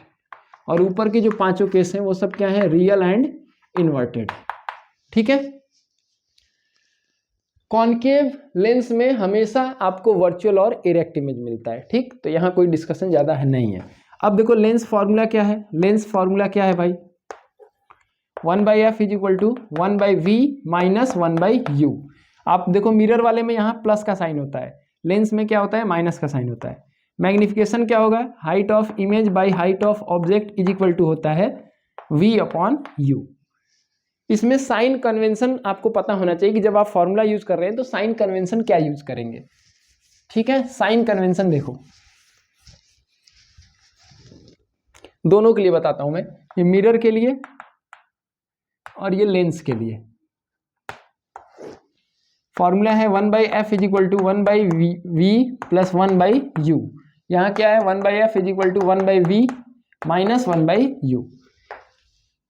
और ऊपर के जो 5 केस हैं वो सब क्या है, रियल एंड इन्वर्टेड, ठीक है। कॉनकेव लेंस में हमेशा आपको वर्चुअल और इरेक्ट इमेज मिलता है, ठीक। तो यहाँ कोई डिस्कशन ज़्यादा है नहीं है। अब देखो लेंस फॉर्मूला क्या है, लेंस फॉर्मूला क्या है भाई, 1/f is equal to 1/v minus 1/u। आप देखो मिरर वाले में यहाँ प्लस का साइन होता है, लेंस में क्या होता है, माइनस का साइन होता है। मैग्निफिकेशन क्या होगा, height of image by height of object is equal to होता है v/u। इसमें साइन कन्वेंशन आपको पता होना चाहिए कि जब आप फॉर्मूला यूज कर रहे हैं तो साइन कन्वेंशन क्या यूज करेंगे, ठीक है। साइन कन्वेंशन देखो दोनों के लिए बताता हूं मैं, ये मिरर के लिए और ये लेंस के लिए। फॉर्मूला है 1/f is equal to 1/v plus 1/u। यहाँ क्या है 1/f is equal to 1/v minus 1/u।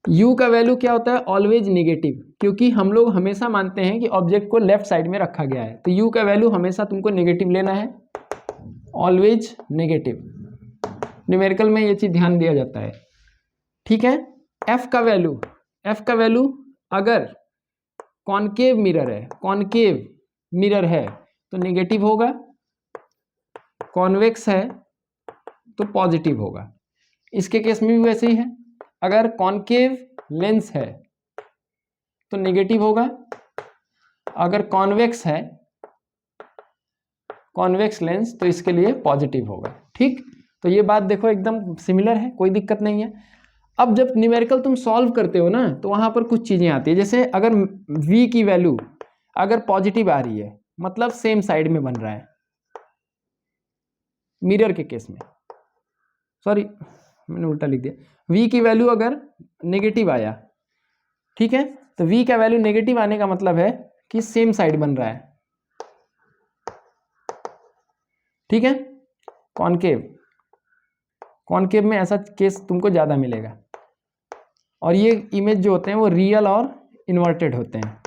u का वैल्यू क्या होता है ऑलवेज नेगेटिव, क्योंकि हम लोग हमेशा मानते हैं कि ऑब्जेक्ट को लेफ्ट साइड में रखा गया है, तो u का वैल्यू हमेशा तुमको नेगेटिव लेना है, ऑलवेज नेगेटिव। न्यूमेरिकल में ये चीज ध्यान दिया जाता है, ठीक है। f का वैल्यू अगर कॉनकेव मिरर है तो नेगेटिव होगा, कॉन्वेक्स है तो पॉजिटिव होगा। इसके केस में भी वैसे ही है, अगर कॉनकेव लेंस है तो नेगेटिव होगा, अगर कॉन्वेक्स है कॉन्वेक्स लेंस तो इसके लिए पॉजिटिव होगा, ठीक। तो ये बात देखो एकदम सिमिलर है, कोई दिक्कत नहीं है। अब जब न्यूमेरिकल तुम सॉल्व करते हो ना तो वहां पर कुछ चीजें आती है, जैसे अगर v की वैल्यू अगर पॉजिटिव आ रही है मतलब सेम साइड में बन रहा है, मिरर के केस में, सॉरी मैंने उल्टा लिख दिया, v की वैल्यू अगर नेगेटिव आया, ठीक है, तो v का वैल्यू नेगेटिव आने का मतलब है कि सेम साइड बन रहा है, ठीक है। कॉनकेव में ऐसा केस तुमको ज्यादा मिलेगा, और ये इमेज जो होते हैं वो रियल और इन्वर्टेड होते हैं,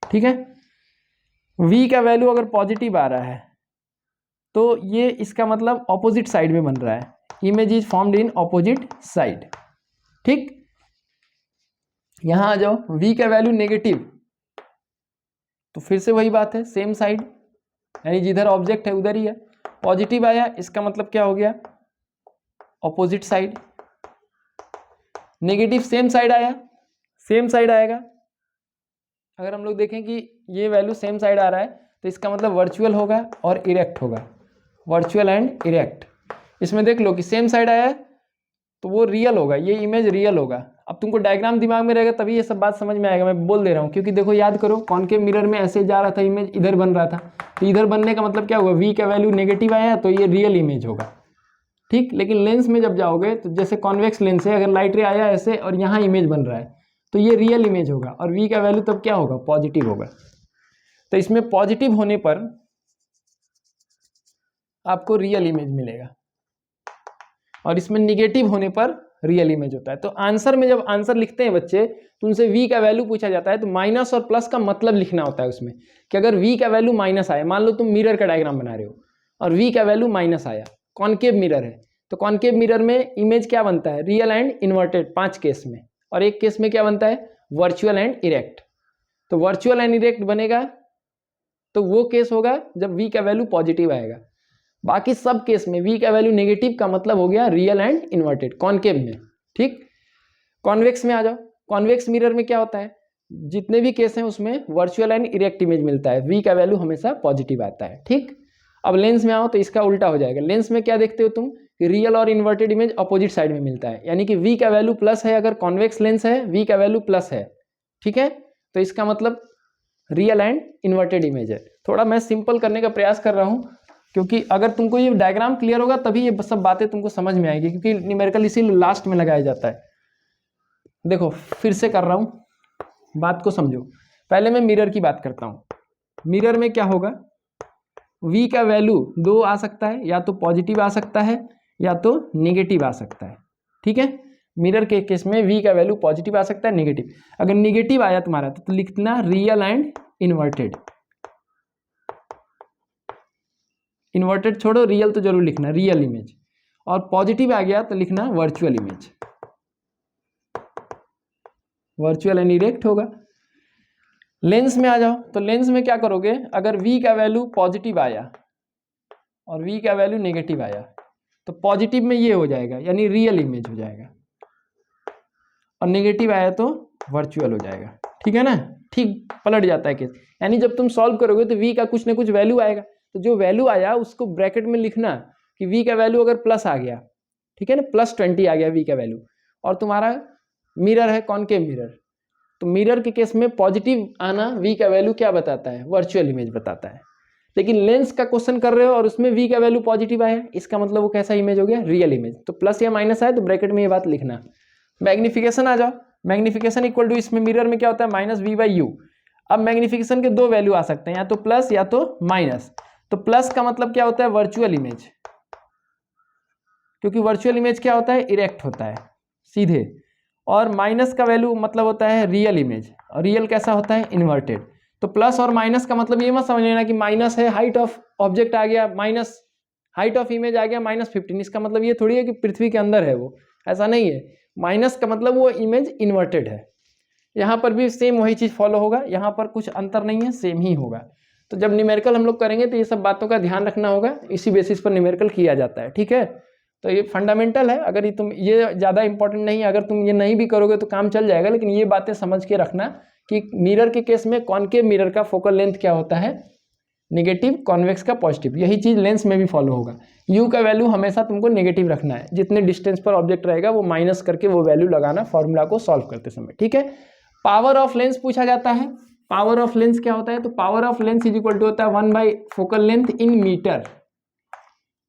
ठीक है। v का वैल्यू अगर पॉजिटिव आ रहा है तो ये इसका मतलब ऑपोजिट साइड में बन रहा है, image is formed in opposite side, ठीक। यहां आ जाओ, v का वैल्यू नेगेटिव तो फिर से वही बात है, सेम साइड, यानी जिधर ऑब्जेक्ट है उधर ही है। पॉजिटिव आया इसका मतलब क्या हो गया opposite side, negative same side आया, सेम साइड आएगा। अगर हम लोग देखें कि ये वैल्यू सेम साइड आ रहा है तो इसका मतलब वर्चुअल होगा और इरेक्ट होगा, वर्चुअल एंड इरेक्ट। इसमें देख लो कि सेम साइड आया है तो वो रियल होगा, ये इमेज रियल होगा। अब तुमको डायग्राम दिमाग में रहेगा तभी ये सब बात समझ में आएगा, मैं बोल दे रहा हूँ, क्योंकि देखो याद करो कॉनकेव मिरर में ऐसे जा रहा था इमेज, इधर बन रहा था, तो इधर बनने का मतलब क्या हुआ, v का वैल्यू नेगेटिव आया तो ये रियल इमेज होगा, ठीक। लेकिन लेंस में जब जाओगे तो जैसे कॉन्वेक्स लेंस है, अगर लाइट रे आया ऐसे और यहाँ इमेज बन रहा है तो ये रियल इमेज होगा, और v का वैल्यू तब क्या होगा पॉजिटिव होगा। तो इसमें पॉजिटिव होने पर आपको रियल इमेज मिलेगा और इसमें निगेटिव होने पर रियल इमेज होता है। तो आंसर में जब आंसर लिखते हैं बच्चे तो उनसे v का वैल्यू पूछा जाता है तो माइनस और प्लस का मतलब लिखना होता है उसमें, कि अगर v का वैल्यू माइनस आया, मान लो तुम मिरर का डायग्राम बना रहे हो और v का वैल्यू माइनस आया, कॉनकेव मिरर है तो कॉनकेव मिरर में इमेज क्या बनता है रियल एंड इन्वर्टेड 5 केस में, और एक केस में क्या बनता है वर्चुअल एंड इरेक्ट। तो वर्चुअल एंड इरेक्ट बनेगा तो वो केस होगा जब v का वैल्यू पॉजिटिव आएगा, बाकी सब केस में v का वैल्यू नेगेटिव का मतलब हो गया रियल एंड इन्वर्टेड कॉनकेव में, ठीक। कॉन्वेक्स में आ जाओ, कॉन्वेक्स मिरर में क्या होता है, जितने भी केस हैं उसमें वर्चुअल एंड इरेक्ट इमेज मिलता है, v का वैल्यू हमेशा पॉजिटिव आता है, ठीक। अब लेंस में आओ तो इसका उल्टा हो जाएगा, लेंस में क्या देखते हो तुम कि रियल और इन्वर्टेड इमेज अपोजिट साइड में मिलता है, यानी कि v का वैल्यू प्लस है, अगर कॉन्वेक्स लेंस है v का वैल्यू प्लस है, ठीक है, तो इसका मतलब रियल एंड इन्वर्टेड इमेज है। थोड़ा मैं सिंपल करने का प्रयास कर रहा हूँ, क्योंकि अगर तुमको ये डायग्राम क्लियर होगा तभी ये सब बातें तुमको समझ में आएगी, क्योंकि न्यूमेरिकल इसीलिए लास्ट में लगाया जाता है। देखो फिर से कर रहा हूँ, बात को समझो। पहले मैं मिरर की बात करता हूँ। मिरर में क्या होगा, v का वैल्यू 2 आ सकता है, या तो पॉजिटिव आ सकता है या तो नेगेटिव आ सकता है, ठीक है। मिरर के केस में v का वैल्यू पॉजिटिव आ सकता है, नेगेटिव। अगर नेगेटिव आया तुम्हारा तो लिखना रियल एंड इन्वर्टेड, इन्वर्टेड छोड़ो, रियल तो जरूर लिखना, रियल इमेज। और पॉजिटिव आ गया तो लिखना virtual image, virtual and erect होगा। लेंस में आ जाओ तो लेंस में क्या करोगे, अगर v का वैल्यू पॉजिटिव आया और v का वैल्यू नेगेटिव आया तो पॉजिटिव में ये हो जाएगा यानी रियल इमेज हो जाएगा, और नेगेटिव आया तो वर्चुअल हो जाएगा, ठीक है ना। ठीक पलट जाता है केस, यानी जब तुम सॉल्व करोगे तो v का कुछ ना कुछ वैल्यू आएगा, तो जो वैल्यू आया उसको ब्रैकेट में लिखना कि v का वैल्यू अगर प्लस आ गया, ठीक है ना, +20 आ गया v का वैल्यू, और तुम्हारा मिरर है कॉनकेव मिरर, तो मिरर के केस में पॉजिटिव आना v का वैल्यू क्या बताता है, वर्चुअल इमेज बताता है। लेकिन लेंस का क्वेश्चन कर रहे हो और उसमें v का वैल्यू पॉजिटिव आया, इसका मतलब वो कैसा इमेज हो गया, रियल इमेज। तो प्लस या माइनस आए तो ब्रैकेट में ये बात लिखना। मैग्निफिकेशन आ जाओ, मैग्निफिकेशन इक्वल टू, इसमें मिरर में क्या होता है -v/u। अब मैग्निफिकेशन के दो वैल्यू आ सकते हैं, या तो प्लस या तो माइनस। तो प्लस का मतलब क्या होता है, वर्चुअल इमेज, क्योंकि वर्चुअल इमेज क्या होता है, इरेक्ट होता है सीधे। और माइनस का वैल्यू मतलब होता है रियल इमेज, और रियल कैसा होता है, इन्वर्टेड। तो प्लस और माइनस का मतलब ये मत समझ लेना कि माइनस है हाइट ऑफ ऑब्जेक्ट आ गया, माइनस हाइट ऑफ इमेज आ गया -15, इसका मतलब ये थोड़ी है कि पृथ्वी के अंदर है वो, ऐसा नहीं है। माइनस का मतलब वो इमेज इन्वर्टेड है। यहाँ पर भी सेम वही चीज़ फॉलो होगा, यहाँ पर कुछ अंतर नहीं है, सेम ही होगा। तो जब न्यूमेरिकल हम लोग करेंगे तो ये सब बातों का ध्यान रखना होगा, इसी बेसिस पर न्यूमेरिकल किया जाता है, ठीक है। तो ये फंडामेंटल है, अगर ये तुम ये ज़्यादा इंपॉर्टेंट नहीं है, अगर तुम ये नहीं भी करोगे तो काम चल जाएगा, लेकिन ये बातें समझ के रखना कि मिरर के केस में कॉनकेव मिरर का फोकल लेंथ क्या होता है, नेगेटिव, कॉन्वेक्स का पॉजिटिव। यही चीज़ लेंस में भी फॉलो होगा। यू का वैल्यू हमेशा तुमको नेगेटिव रखना है, जितने डिस्टेंस पर ऑब्जेक्ट रहेगा वो माइनस करके वो वैल्यू लगाना फॉर्मूला को सॉल्व करते समय, ठीक है। पावर ऑफ लेंस पूछा जाता है। पावर ऑफ लेंस क्या होता है, तो power of lens is equal to होता है 1/, फोकल लेंथ इन मीटर,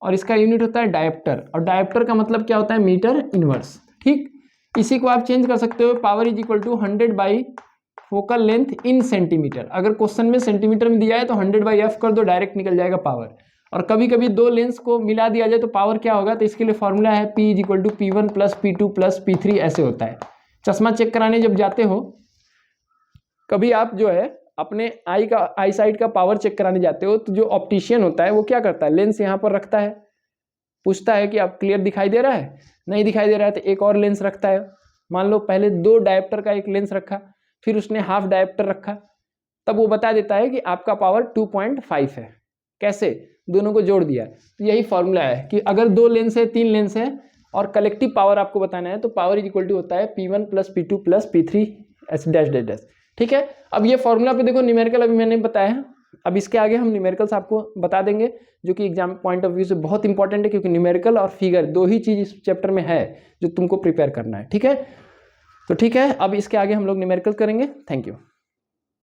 और इसका यूनिट होता है डायप्टर, और डायप्टर का मतलब क्या होता है, मीटर इनवर्स, ठीक। इसी को आप चेंज कर सकते हो, power is equal to 100/, focal length in centimetre. अगर क्वेश्चन में सेंटीमीटर में दिया है तो 100/f कर दो, डायरेक्ट निकल जाएगा पावर। और कभी कभी दो लेंस को मिला दिया जाए तो पावर क्या होगा, तो इसके लिए फॉर्मूला है P is equal to P1 + P2 + P3, ऐसे होता है। चश्मा चेक कराने जब जाते हो, कभी आप जो है अपने आई साइड का पावर चेक कराने जाते हो, तो जो ऑप्टिशियन होता है वो क्या करता है, लेंस यहाँ पर रखता है, पूछता है कि आप क्लियर दिखाई दे रहा है, नहीं दिखाई दे रहा है तो एक और लेंस रखता है। मान लो पहले 2 डायप्टर का एक लेंस रखा, फिर उसने हाफ डायप्टर रखा, तब वो बता देता है कि आपका पावर 2.5 है। कैसे, दोनों को जोड़ दिया। तो यही फॉर्मूला है कि अगर 2 लेंस है, 3 लेंस है, और कलेक्टिव पावर आपको बताना है, तो पावर इज इक्वल टू होता है P1 + P2 + P3 ऐसे डैश डैश डैश, ठीक है। अब ये फॉर्मूला पे देखो, न्यूमेरिकल अभी मैंने बताया, अब इसके आगे हम न्यूमेरिकल्स आपको बता देंगे, जो कि एग्जाम पॉइंट ऑफ व्यू से बहुत इंपॉर्टेंट है, क्योंकि न्यूमेरिकल और फिगर दो ही चीज इस चैप्टर में है जो तुमको प्रिपेयर करना है, ठीक है। तो ठीक है, अब इसके आगे हम लोग न्यूमेरिकल करेंगे। Thank you.